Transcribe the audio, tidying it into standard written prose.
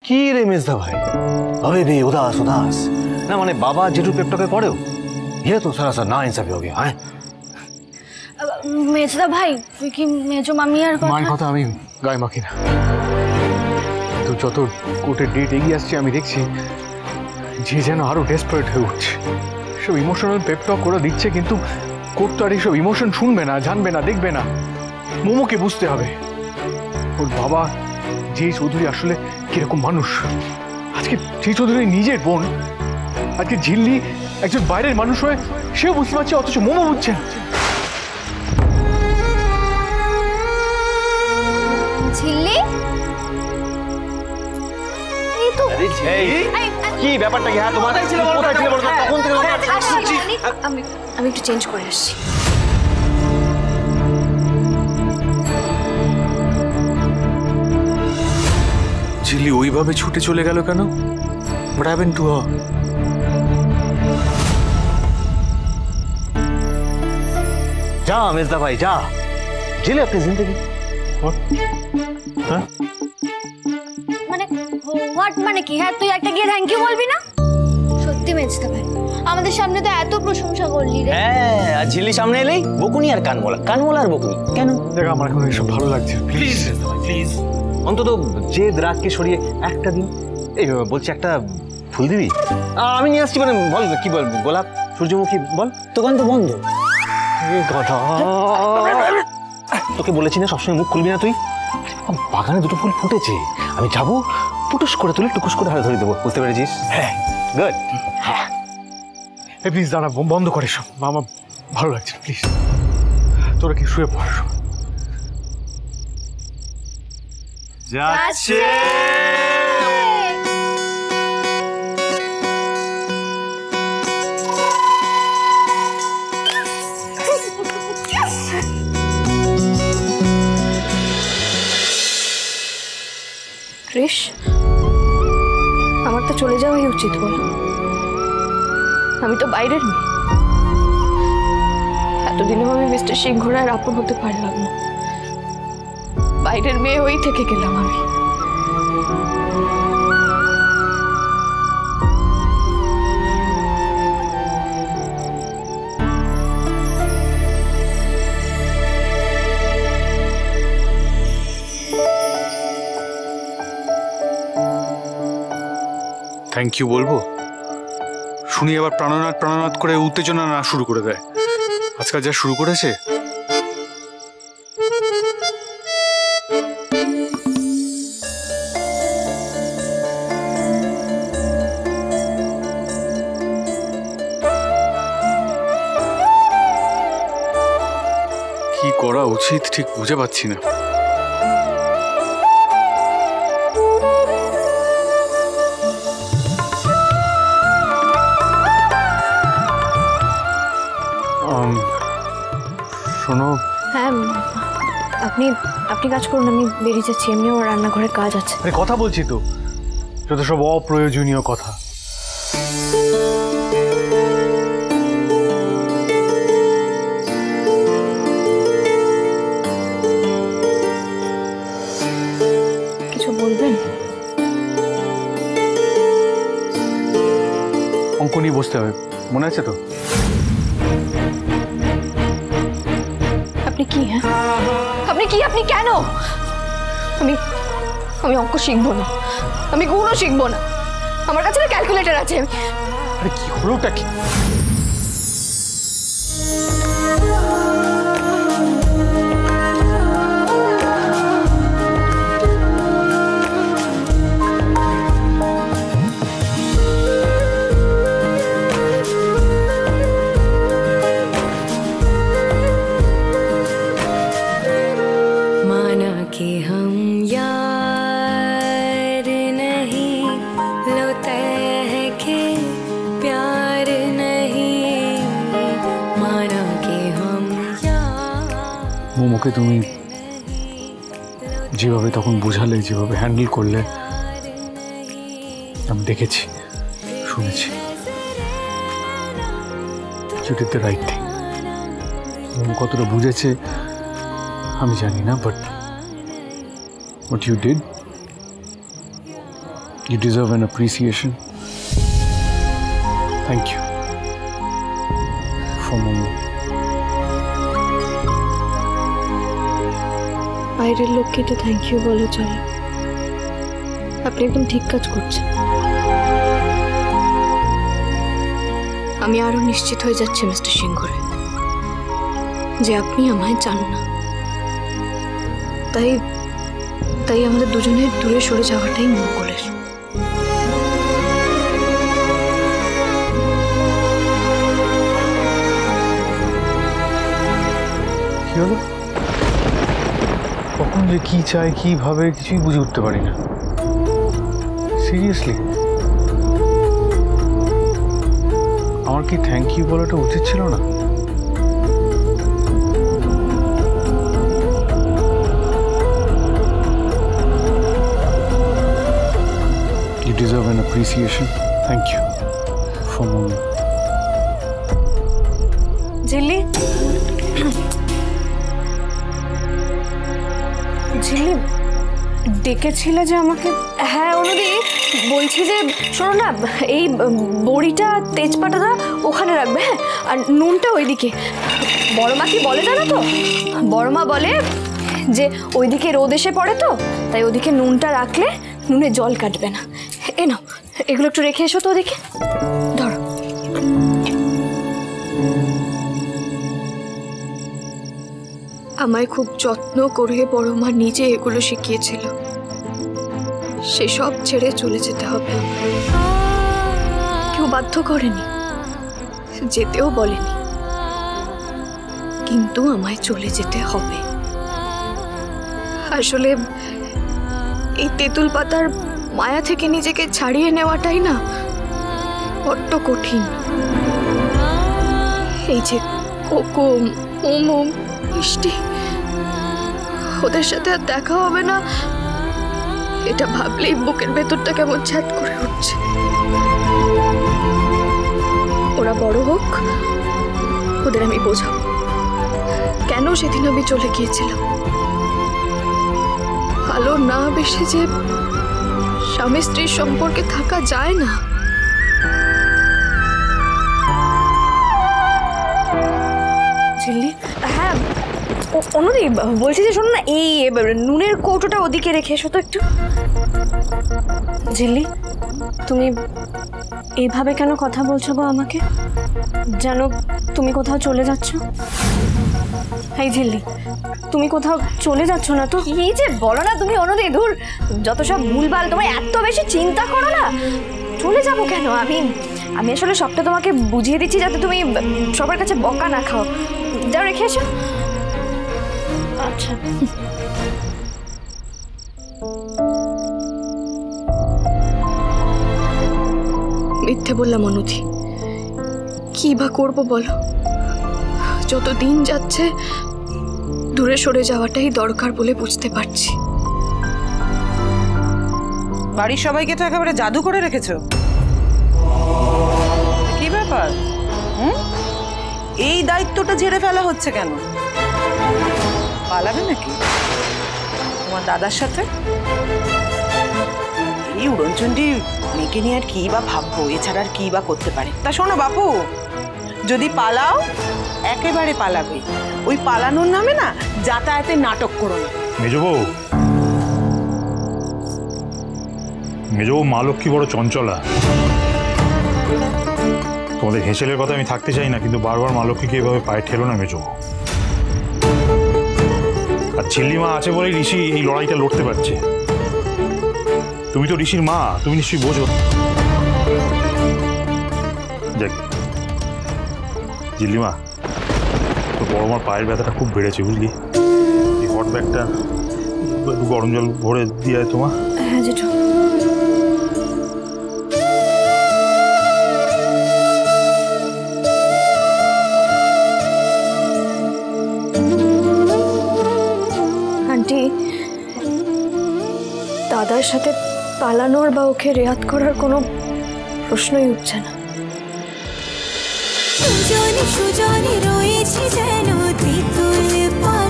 কি রে মেজদা ভাই, अबे भी उदास उदास ना, माने बाबा जेठू पेपटो के पढ़े हो, ये तो सरासर ना इंसाफी हो गया है। মেজদা ভাই তুই কি মেজো মামি আর মার কথা আমি গায়ে মাখি না, তো যত কোর্টের ডেট এগিয়ে আসছে আমি দেখছি যে যেন আরো ডেসপারেট হয়ে উঠছে। সব ইমোশনাল পেপটক করে দিচ্ছে, কিন্তু কোর্ট তো আর এইসব ইমোশন শুনবে না, জানবে না, দেখবে না। মোমোকে বুঝতে হবে ওর বাবা যে চৌধুরী আসলে কিরকম মানুষ। আজকে যে চৌধুরী নিজের বোন, আজকে ঝিল্লি একজন বাইরের মানুষ হয়ে সেও বুঝতে পারছে, অথচ মোমো বুঝছে না। ঝিল্লি এই তো কি ব্যাপারটা কি? হ্যাঁ তোমার কোথায় ছিল বলো, তখন থেকে আমি একটু চেঞ্জ করে আসছি। ঝিল্লি ওইভাবে ছুটে চলে গেল কেন? What happened to her? जा मिर्जा भाई जा, जी ले अपनी जिंदगी। মানে হোয়াট মানে কি? হ্যাঁ তুই একটা গিয়ে থ্যাংক ইউ বলবি না? সত্যি মেজদা ভাই আমাদের সামনে তো এত প্রশংসা করলি রে। হ্যাঁ আর ঝিল্লি সামনে এলেই বকুনি আর কানমোলা আর বকুনি। কেন? দেখ আমার এখন এসব ভালো লাগছে, প্লিজ প্লিজ অন্তত জেদ রাগকে সরিয়ে একটা দিন এই বলছি একটা ফুল দিবি? আমি নিয়ে আসছি। মানে বল কি বল, গোলাপ, সূর্যমুখী বল। দোকান তো বন্ধ। তোকে বলেছি না সবসময় মুখ খুলবি না তুই। বাগানে দুটো ফুল ফুটেছে, আমি যাবো পুটুস করে তুলে টুকুস করে হাতে ধরে দেবো, বুঝতে পেরেছিস? হ্যাঁ গুড। হ্যাঁ প্লিজ দাঁড়া, বন্ধ করে সব, আমার ভালো লাগছে, প্লিজ তোরা কি শুয়ে পড়। যাচ্ছে কৃষ, আমার তো চলে যাওয়াই উচিত বল। আমি তো বাইরের মেয়ে, এতদিনেও আমি মিস্টার সিংহ রায়ের আপন হতে পারলাম না, বাইরের মেয়ে হয়েই থেকে গেলাম আমি। থ্যাংক ইউ বলবো শুনি আবার প্রাণনাথ করে উত্তেজনা না শুরু করে দেয়। আজকাল যা শুরু করেছে। কি করা উচিত ঠিক বুঝে পাচ্ছি না। শোনো, হ্যাঁ আপনি কাজ করুন, আমি বেরিয়ে যাচ্ছি, এমনিও রান্নাঘরে কাজ আছে। আরে কথা বলছি তো, যত সব অপ্রয়োজনীয় কথা। কিছু বলবেন? অঙ্ক নিয়ে বসতে হবে, মনে আছে তো? আপনি কি? হ্যাঁ আপনি কেন? আমি অঙ্ক শিখবো না, আমি গুণও শিখবো না, আমার কাছে না ক্যালকুলেটর আছে। আরে কি হলোটা কি? মোমোকে তুমি যেভাবে তখন বোঝালে, যেভাবে হ্যান্ডেল করলে, আমি দেখেছি, শুনেছি। You did the right thing. Momo কতটা বুঝেছে আমি জানি না, but what you did, You deserve an appreciation. Thank you for Momo. বাইরের লোককে তো থ্যাংক ইউ বলে চলে। আপনি একদম ঠিক কাজ করছেন। আমি আরো নিশ্চিত হয়ে যাচ্ছি মিস্টার সিংহরে যে আপনি আমায় চান না। তাই আমাদের দুজনের দূরে সরে যাওয়াটাই মঙ্গলের। কি হলো? কখন যে কি চাই কি ভাবে কিছুই বুঝে উঠতে পারি না। সিরিয়াসলি আমার কি থ্যাংক ইউ বলাটা উচিত ছিল না? You deserve an appreciation. Thank you for Momo. ঝিল্লি, ঝিল্লি ডেকেছিলে যে আমাকে? হ্যাঁ অনুদি, বলছি যে শোনো না, এই বড়িটা তেজপাতাটা ওখানে রাখবে, হ্যাঁ, আর নুনটা ওইদিকে। বড়মা কি বলে জানো তো? বড়মা বলে যে ওইদিকে রোদ এসে পড়ে তো, তাই ওদিকে নুনটা রাখলে নুনে জল কাটবে না। এ নাও, এগুলো একটু রেখে এসো তো ওদিকে। ধরো। আমায় খুব যত্ন করে বড়মা নিজে এগুলো শিখিয়েছিল। সেসব ছেড়ে চলে যেতে হবে। কেউ বাধ্য করেনি, যেতেও বলেনি, কিন্তু আমায় চলে যেতে হবে। আসলে এই তেঁতুল পাতার মায়া থেকে নিজেকে ছাড়িয়ে নেওয়াটাই না বড্ড কঠিন। এই যে কোকো, মোমো, মিষ্টি, ওদের সাথে আর দেখা হবে না, এটা ভাবলেই বুকের ভেতরটা কেমন ছ্যাট করে উঠছে। ওরা বড় হোক, ওদের আমি বোঝাবো কেন সেদিন আমি চলে গিয়েছিলাম। ভালো না বেশে যে স্বামী স্ত্রীর সম্পর্কে থাকা যায় না। ঝিল্লি, হ্যাঁ অনুদি, বলছি যে শোনো না, এই নুনের কৌটোটা ওদিকে রেখে এসো তো একটু। ঝিল্লি, তুমি এইভাবে কেন কথা বলছো গো আমাকে? যেন তুমি কোথাও চলে যাচ্ছ। এই ঝিল্লি, তুমি কোথাও চলে যাচ্ছ না তো? এই যে বলো না তুমি অনুদি, ধুর যত সব ভুলভাল, তোমার এত বেশি চিন্তা করো না। চলে যাবো কেন? আমি আসলে সবটা তোমাকে বুঝিয়ে দিচ্ছি যাতে তুমি সবার কাছে বকা না খাও। যাও, রেখে এসো। আচ্ছা। মিথ্যে বললাম অনুদি, কি বা করবো বলো? যত দিন যাচ্ছে দূরে সরে যাওয়াটাই দরকার বলে বুঝতে পারছি। বাড়ির সবাইকে তো একেবারে জাদু করে রেখেছো। কি ব্যাপার? এই দায়িত্বটা ঝেড়ে ফেলা হচ্ছে কেন? পালাবে নাকি তোমার দাদার সাথে? এই উড়নচণ্ডী মেয়েকে নিয়ে আর কি বা ভাববো, এছাড়া আর কি বা করতে পারে? তা শোনো বাপু, যদি পালাও একেবারে পালাবে, ওই পালানোর নামে না যাতায়াতের নাটক করো না। মেজবউ, মেজবউ মা লক্ষ্মী বড় চঞ্চলা। তোমাদের হেঁচেলের কথা আমি থাকতে চাই না, কিন্তু বারবার মা লক্ষ্মীকে এভাবে পায়ে ঠেলো না মেজবউ। আর ঝিল্লি মা আছে বলেই ঋষি এই লড়াইটা লড়তে পারছে। তুমি তো ঋষির মা, তুমি নিশ্চয়ই বোঝো। দেখ ঝিল্লি মা, তো বড় মার পায়ের ব্যথাটা খুব বেড়েছে বুঝলি। এই হট ব্যাগটা গরম জল ভরে দিয়ে তোমার। হ্যাঁ জেঠু। আন্টি, দাদার সাথে পালানোর বা ওকে রেয়াত করার কোনো প্রশ্নই উঠছে না। সুজনে সুজনে রয়েছে যেন তেঁতুল পাতা।